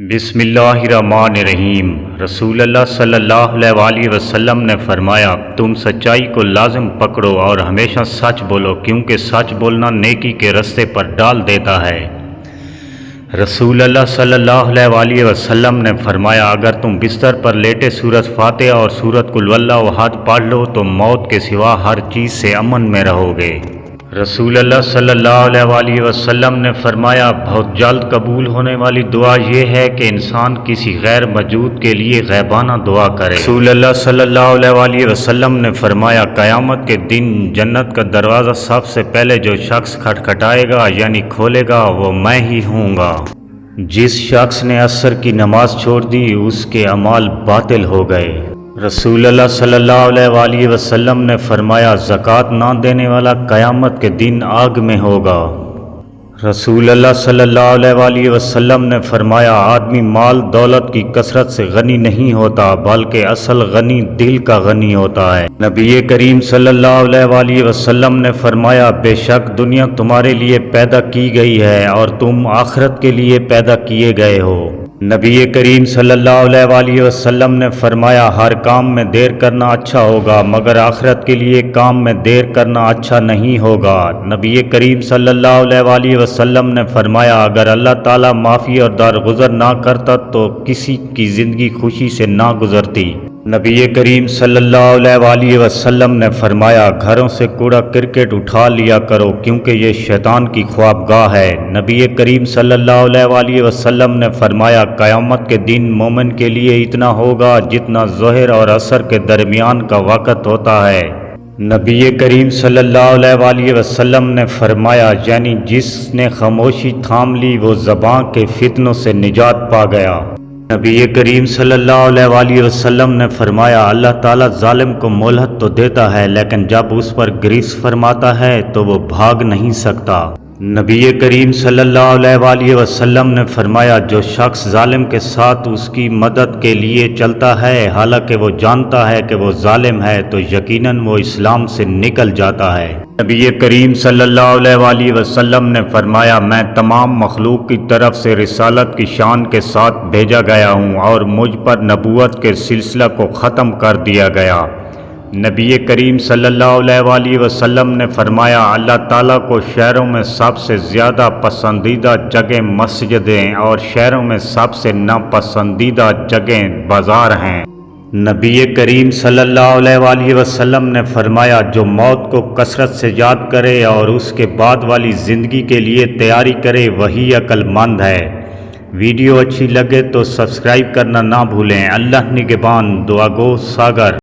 بسم اللہ الرحمن الرحیم۔ رسول اللہ صلی اللہ علیہ وآلہ وسلم نے فرمایا، تم سچائی کو لازم پکڑو اور ہمیشہ سچ بولو، کیونکہ سچ بولنا نیکی کے رستے پر ڈال دیتا ہے۔ رسول اللہ صلی اللہ علیہ وآلہ وسلم نے فرمایا، اگر تم بستر پر لیٹے سورۃ فاتحہ اور سورۃ قل واللہ احد پڑھ لو تو موت کے سوا ہر چیز سے امن میں رہو گے۔ رسول اللہ صلی اللہ علیہ وآلہ وسلم نے فرمایا، بہت جلد قبول ہونے والی دعا یہ ہے کہ انسان کسی غیر موجود کے لیے غیبانہ دعا کرے۔ رسول اللہ صلی اللہ علیہ وآلہ وسلم نے فرمایا، قیامت کے دن جنت کا دروازہ سب سے پہلے جو شخص کھٹکھٹائے گا یعنی کھولے گا وہ میں ہی ہوں گا۔ جس شخص نے عصر کی نماز چھوڑ دی اس کے اعمال باطل ہو گئے۔ رسول اللہ صلی اللہ علیہ وآلہ وسلم نے فرمایا، زکوٰۃ نہ دینے والا قیامت کے دن آگ میں ہوگا۔ رسول اللہ صلی اللہ علیہ وآلہ وسلم نے فرمایا، آدمی مال دولت کی کثرت سے غنی نہیں ہوتا بلکہ اصل غنی دل کا غنی ہوتا ہے۔ نبی کریم صلی اللہ علیہ وآلہ وسلم نے فرمایا، بے شک دنیا تمہارے لیے پیدا کی گئی ہے اور تم آخرت کے لیے پیدا کیے گئے ہو۔ نبی کریم صلی اللہ علیہ وآلہ وسلم نے فرمایا، ہر کام میں دیر کرنا اچھا ہوگا مگر آخرت کے لیے کام میں دیر کرنا اچھا نہیں ہوگا۔ نبی کریم صلی اللہ علیہ وآلہ وسلم نے فرمایا، اگر اللہ تعالیٰ معافی اور درگزر نہ کرتا تو کسی کی زندگی خوشی سے نہ گزرتی۔ نبی کریم صلی اللہ علیہ وآلہ وسلم نے فرمایا، گھروں سے کوڑا کرکٹ اٹھا لیا کرو کیونکہ یہ شیطان کی خوابگاہ ہے۔ نبی کریم صلی اللہ علیہ وآلہ وسلم نے فرمایا، قیامت کے دن مومن کے لیے اتنا ہوگا جتنا ظہر اور عصر کے درمیان کا وقت ہوتا ہے۔ نبی کریم صلی اللہ علیہ وآلہ وسلم نے فرمایا، یعنی جس نے خاموشی تھام لی وہ زبان کے فتنوں سے نجات پا گیا۔ نبی کریم صلی اللہ علیہ وآلہ وسلم نے فرمایا، اللہ تعالیٰ ظالم کو مہلت تو دیتا ہے لیکن جب اس پر گریز فرماتا ہے تو وہ بھاگ نہیں سکتا۔ نبی کریم صلی اللہ علیہ وآلہ وسلم نے فرمایا، جو شخص ظالم کے ساتھ اس کی مدد کے لیے چلتا ہے حالانکہ وہ جانتا ہے کہ وہ ظالم ہے تو یقیناً وہ اسلام سے نکل جاتا ہے۔ نبی کریم صلی اللہ علیہ وآلہ وسلم نے فرمایا، میں تمام مخلوق کی طرف سے رسالت کی شان کے ساتھ بھیجا گیا ہوں اور مجھ پر نبوت کے سلسلہ کو ختم کر دیا گیا۔ نبی کریم صلی اللہ علیہ وآلہ وسلم نے فرمایا، اللہ تعالیٰ کو شہروں میں سب سے زیادہ پسندیدہ جگہ مسجدیں اور شہروں میں سب سے ناپسندیدہ جگہیں بازار ہیں۔ نبی کریم صلی اللہ علیہ وآلہ وسلم نے فرمایا، جو موت کو کثرت سے یاد کرے اور اس کے بعد والی زندگی کے لیے تیاری کرے وہی عقل مند ہے۔ ویڈیو اچھی لگے تو سبسکرائب کرنا نہ بھولیں۔ اللہ نگہبان۔ دعا گو ساگر۔